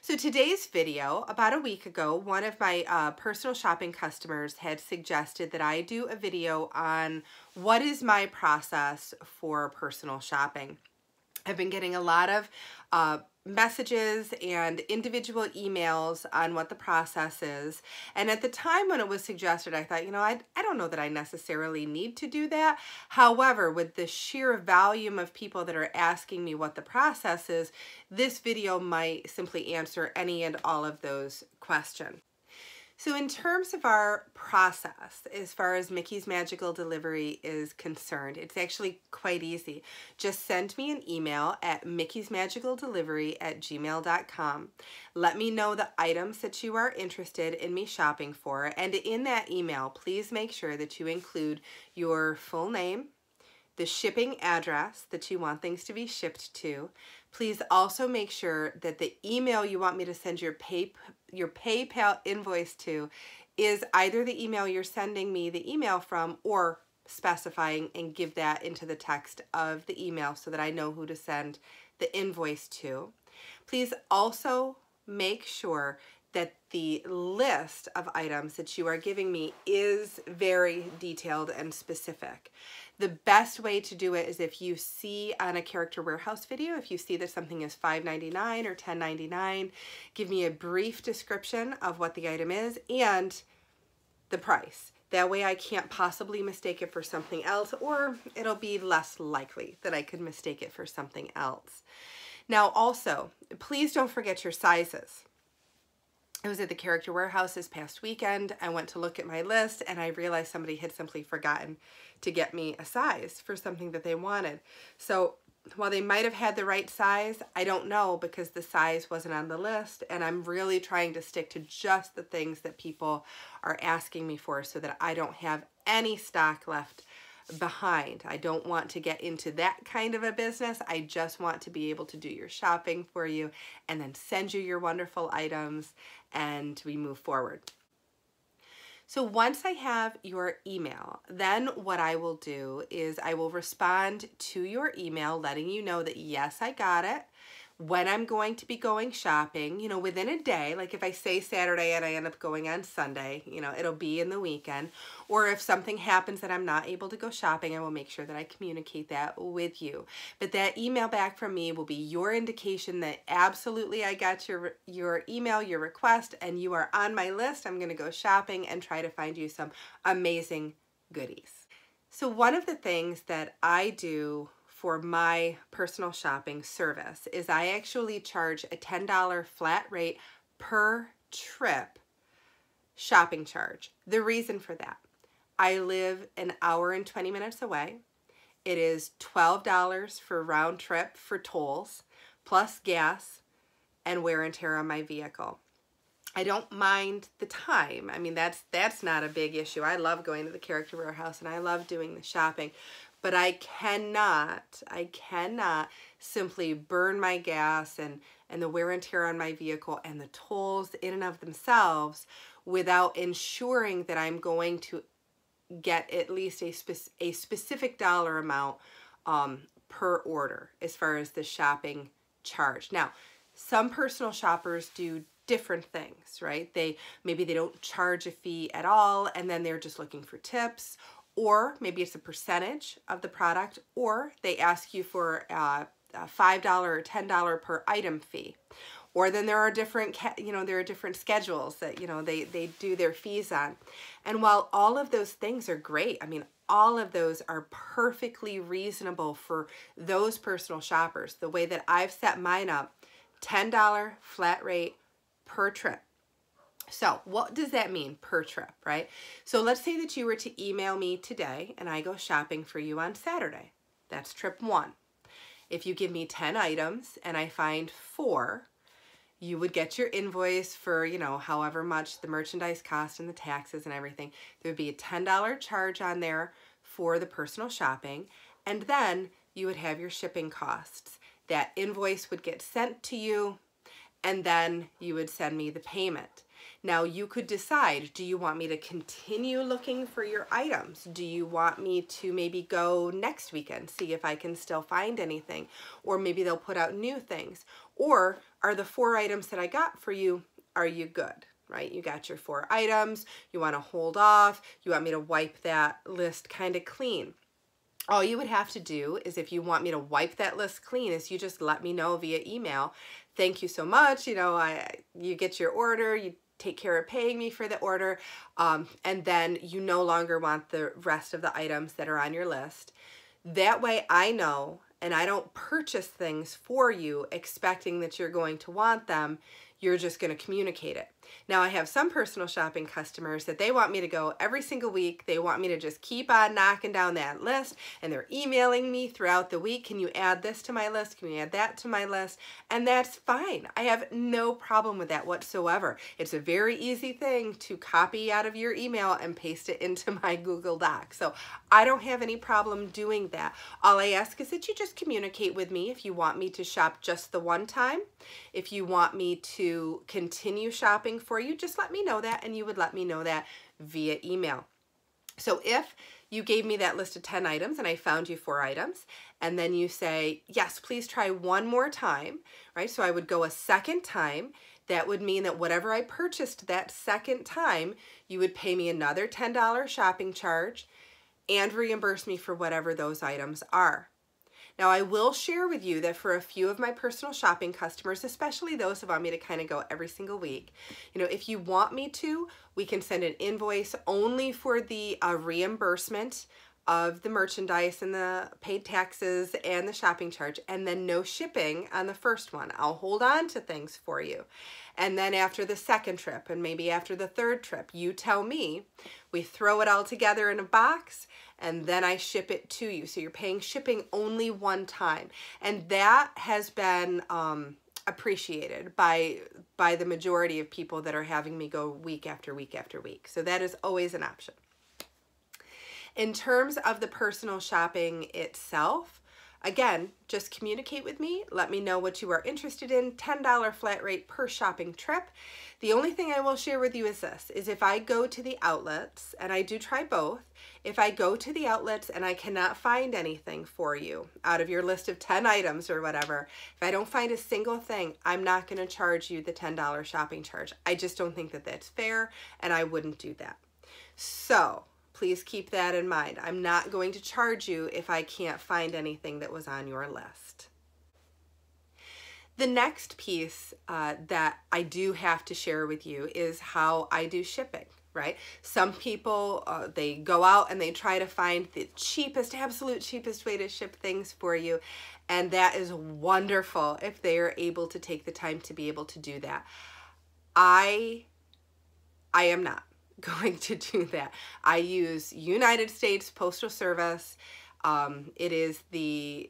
So today's video, about a week ago, one of my personal shopping customers had suggested that I do a video on what is my process for personal shopping. I've been getting a lot of messages and individual emails on what the process is. And at the time when it was suggested, I thought, I don't know that I necessarily need to do that. However, with the sheer volume of people that are asking me what the process is, this video might simply answer any and all of those questions. So in terms of our process, as far as Mickey's Magical Delivery is concerned, it's actually quite easy. Just send me an email at mickey'smagicaldelivery@gmail.com. Let me know the items that you are interested in me shopping for, and in that email, please make sure that you include your full name, the shipping address that you want things to be shipped to. Please also make sure that the email you want me to send your PayPal invoice to is either the email you're sending me the email from, or specifying and give that into the text of the email so that I know who to send the invoice to. Please also make sure that the list of items that you are giving me is very detailed and specific. The best way to do it is if you see on a Character Warehouse video, if you see that something is $5.99 or $10.99, give me a brief description of what the item is and the price. That way I can't possibly mistake it for something else, or it'll be less likely that I could mistake it for something else. Now also, please don't forget your sizes. I was at the Character Warehouse this past weekend. I went to look at my list and I realized somebody had simply forgotten to get me a size for something that they wanted. So while they might have had the right size, I don't know, because the size wasn't on the list, and I'm really trying to stick to just the things that people are asking me for so that I don't have any stock left behind. I don't want to get into that kind of a business. I just want to be able to do your shopping for you and then send you your wonderful items, and we move forward. So once I have your email, then what I will do is I will respond to your email letting you know that yes, I got it, when I'm going to be going shopping, within a day. Like if I say Saturday and I end up going on Sunday, it'll be in the weekend. Or if something happens that I'm not able to go shopping, I will make sure that I communicate that with you. But that email back from me will be your indication that absolutely I got your email, your request, and you are on my list. I'm going to go shopping and try to find you some amazing goodies. So one of the things that I do for my personal shopping service is I actually charge a $10 flat rate per trip shopping charge. The reason for that, I live an hour and 20 minutes away. It is $12 for round trip for tolls, plus gas and wear and tear on my vehicle. I don't mind the time. I mean, that's not a big issue. I love going to the Character Warehouse and I love doing the shopping. But I cannot simply burn my gas and the wear and tear on my vehicle and the tolls in and of themselves without ensuring that I'm going to get at least a specific dollar amount per order as far as the shopping charge. Now, some personal shoppers do different things, right? Maybe they don't charge a fee at all and then they're just looking for tips. Or maybe it's a percentage of the product, or they ask you for a $5 or $10 per item fee. Or then there are different, there are different schedules that, they do their fees on. And while all of those things are great, I mean, all of those are perfectly reasonable for those personal shoppers. The way that I've set mine up, $10 flat rate per trip. So what does that mean per trip, right? So let's say that you were to email me today and I go shopping for you on Saturday. That's trip 1. If you give me 10 items and I find 4, you would get your invoice for, however much the merchandise cost and the taxes and everything. There would be a $10 charge on there for the personal shopping, and then you would have your shipping costs. That invoice would get sent to you, and then you would send me the payment. Now you could decide, do you want me to continue looking for your items? Do you want me to maybe go next weekend, see if I can still find anything? Or maybe they'll put out new things. Or are the 4 items that I got for you, are you good? Right? You got your 4 items, you want to hold off, you want me to wipe that list kind of clean. All you would have to do is, if you want me to wipe that list clean, is you just let me know via email. Thank you so much. You know, you get your order, you take care of paying me for the order, and then you no longer want the rest of the items that are on your list. That way I know, and I don't purchase things for you expecting that you're going to want them. You're just going to communicate it. Now, I have some personal shopping customers that they want me to go every single week. They want me to just keep on knocking down that list, and they're emailing me throughout the week. Can you add this to my list? Can you add that to my list? And that's fine. I have no problem with that whatsoever. It's a very easy thing to copy out of your email and paste it into my Google Doc. So I don't have any problem doing that. All I ask is that you just communicate with me if you want me to shop just the one time. If you want me to continue shopping for you, just let me know that, and you would let me know that via email. So if you gave me that list of 10 items and I found you 4 items, and then you say, yes, please try one more time, right? So I would go a second time. That would mean that whatever I purchased that second time, you would pay me another $10 shopping charge and reimburse me for whatever those items are. Now, I will share with you that for a few of my personal shopping customers, especially those who want me to kind of go every single week, you know, if you want me to, we can send an invoice only for the reimbursement of the merchandise and the paid taxes and the shopping charge, and then no shipping on the first one. I'll hold on to things for you. And then after the second trip, and maybe after the third trip, you tell me, we throw it all together in a box, and then I ship it to you. So you're paying shipping only one time. And that has been appreciated by the majority of people that are having me go week after week after week. So that is always an option. In terms of the personal shopping itself, again, just communicate with me. Let me know what you are interested in. $10 flat rate per shopping trip. The only thing I will share with you is this, is if I go to the outlets, and I do try both, if I go to the outlets and I cannot find anything for you out of your list of 10 items or whatever, if I don't find a single thing, I'm not going to charge you the $10 shopping charge. I just don't think that that's fair, and I wouldn't do that. So please keep that in mind. I'm not going to charge you if I can't find anything that was on your list. The next piece that I do have to share with you is how I do shipping, right? Some people, they go out and they try to find the cheapest, absolute cheapest way to ship things for you. And that is wonderful if they are able to take the time to be able to do that. I am not going to do that. I use United States Postal Service. It is the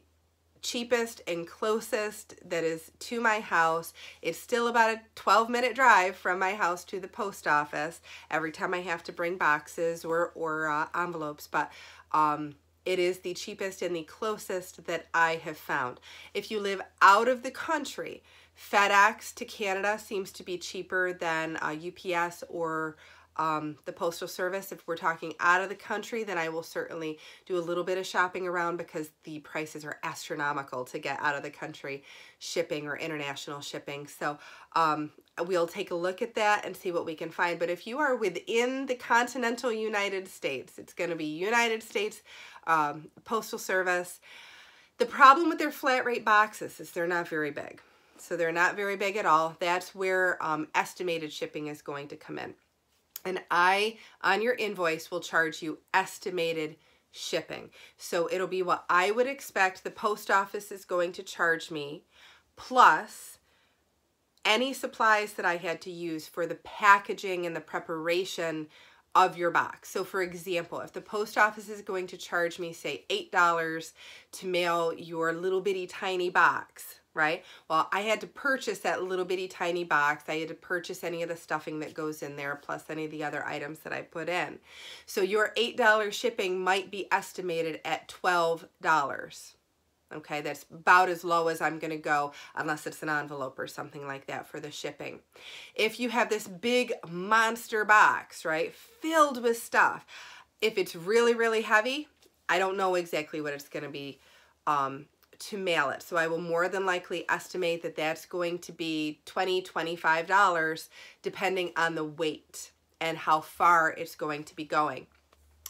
cheapest and closest that is to my house. It's still about a 12-minute drive from my house to the post office every time I have to bring boxes or envelopes, but it is the cheapest and the closest that I have found. If you live out of the country, FedEx to Canada seems to be cheaper than UPS or the Postal Service. If we're talking out of the country, then I will certainly do a little bit of shopping around because the prices are astronomical to get out of the country shipping or international shipping. So we'll take a look at that and see what we can find. But if you are within the continental United States, it's going to be United States Postal Service. The problem with their flat rate boxes is they're not very big. So they're not very big at all. That's where estimated shipping is going to come in. And I, on your invoice, will charge you estimated shipping. So it'll be what I would expect the post office is going to charge me, plus any supplies that I had to use for the packaging and the preparation of your box. So for example, if the post office is going to charge me, say, $8 to mail your little bitty tiny box, right? Well, I had to purchase that little bitty tiny box. I had to purchase any of the stuffing that goes in there, plus any of the other items that I put in. So your $8 shipping might be estimated at $12. Okay, that's about as low as I'm gonna go unless it's an envelope or something like that for the shipping. If you have this big monster box, right, filled with stuff, if it's really, really heavy, I don't know exactly what it's gonna be to mail it. So I will more than likely estimate that that's going to be $20, $25 depending on the weight and how far it's going to be going.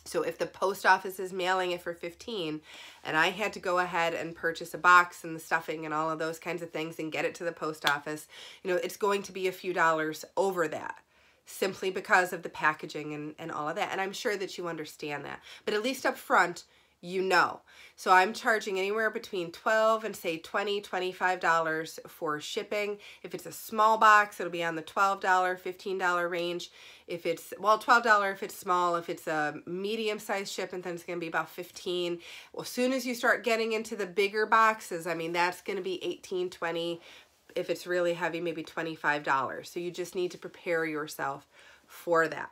So if the post office is mailing it for $15 and I had to go ahead and purchase a box and the stuffing and all of those kinds of things and get it to the post office, you know, it's going to be a few dollars over that, simply because of the packaging and all of that. And I'm sure that you understand that. But at least up front, you know. So I'm charging anywhere between $12 and say $20, $25 for shipping. If it's a small box, it'll be on the $12, $15 range. If it's, well, $12 if it's small. If it's a medium-sized shipment, then it's going to be about $15. Well, as soon as you start getting into the bigger boxes, I mean, that's going to be $18, $20. If it's really heavy, maybe $25. So you just need to prepare yourself for that.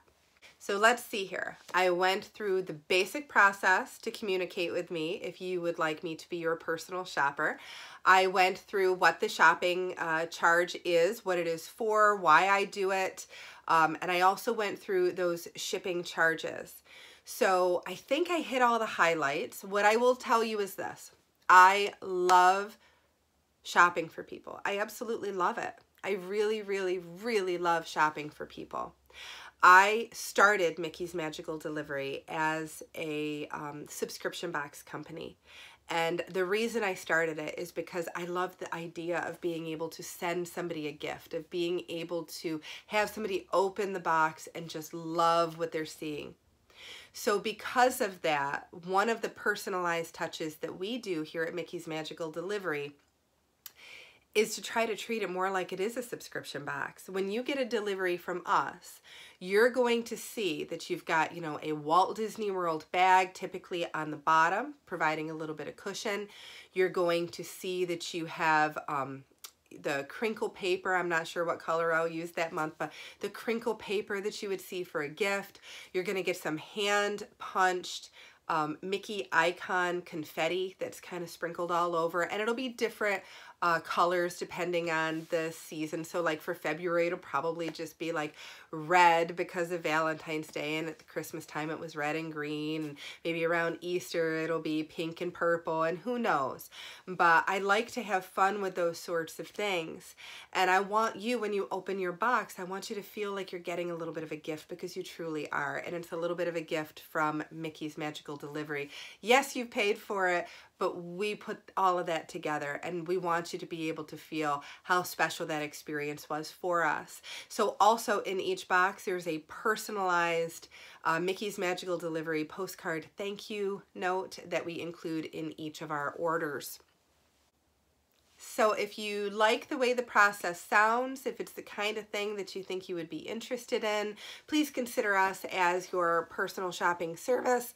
So let's see here. I went through the basic process to communicate with me if you would like me to be your personal shopper. I went through what the shopping charge is, what it is for, why I do it, and I also went through those shipping charges. So I think I hit all the highlights. What I will tell you is this. I love shopping for people. I absolutely love it. I really, really, really love shopping for people. I started Mickey's Magical Delivery as a subscription box company. And the reason I started it is because I love the idea of being able to send somebody a gift, of being able to have somebody open the box and just love what they're seeing. So because of that, one of the personalized touches that we do here at Mickey's Magical Delivery is to try to treat it more like it is a subscription box. When you get a delivery from us, you're going to see that you've got, you know, a Walt Disney World bag, typically on the bottom, providing a little bit of cushion. You're going to see that you have the crinkle paper. I'm not sure what color I'll use that month, but the crinkle paper that you would see for a gift. You're going to get some hand punched Mickey icon confetti that's kind of sprinkled all over, and it'll be different colors depending on the season. So like for February, it'll probably just be like red because of Valentine's Day, and at the Christmas time it was red and green, and maybe around Easter it'll be pink and purple, and who knows. But I like to have fun with those sorts of things, and I want you, when you open your box, I want you to feel like you're getting a little bit of a gift, because you truly are, and it's a little bit of a gift from Mickey's Magical Delivery. Yes, you've paid for it, but we put all of that together, and we want you to be able to feel how special that experience was for us. So also in each box, there's a personalized Mickey's Magical Delivery postcard thank you note that we include in each of our orders. So if you like the way the process sounds, if it's the kind of thing that you think you would be interested in, please consider us as your personal shopping service.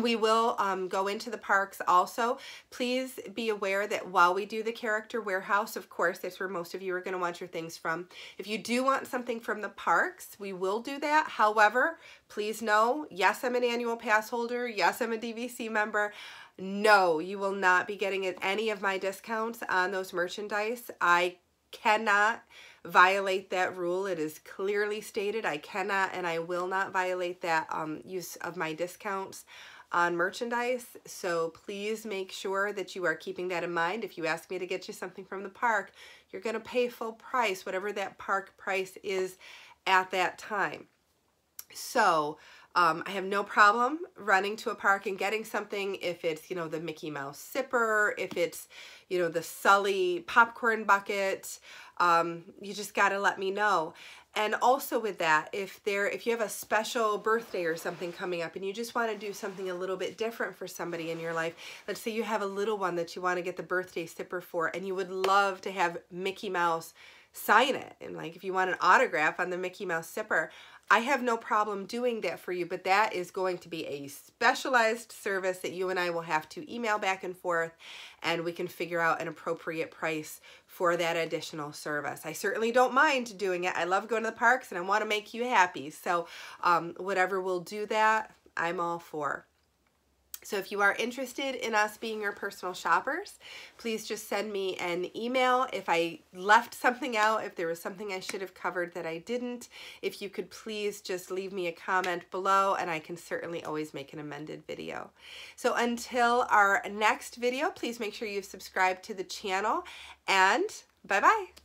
We will go into the parks also. Please be aware that while we do the character warehouse, of course, that's where most of you are going to want your things from. If you do want something from the parks, we will do that. However, please know, yes, I'm an annual pass holder. Yes, I'm a DVC member. No, you will not be getting any of my discounts on those merchandise. I cannot violate that rule. It is clearly stated. I cannot and I will not violate that use of my discounts on merchandise. So please make sure that you are keeping that in mind. If you ask me to get you something from the park, you're going to pay full price, whatever that park price is at that time. So I have no problem running to a park and getting something if it's, you know, the Mickey Mouse sipper, if it's, you know, the Sully popcorn bucket. You just got to let me know. And also with that, if you have a special birthday or something coming up and you just want to do something a little bit different for somebody in your life, let's say you have a little one that you want to get the birthday sipper for, and you would love to have Mickey Mouse sign it, and like if you want an autograph on the Mickey Mouse sipper, I have no problem doing that for you, but that is going to be a specialized service that you and I will have to email back and forth, and we can figure out an appropriate price for that additional service. I certainly don't mind doing it. I love going to the parks and I want to make you happy. So whatever will do that, I'm all for. So if you are interested in us being your personal shoppers, please just send me an email. If I left something out, if there was something I should have covered that I didn't, if you could please just leave me a comment below, and I can certainly always make an amended video. So until our next video, please make sure you've subscribed to the channel, and bye-bye.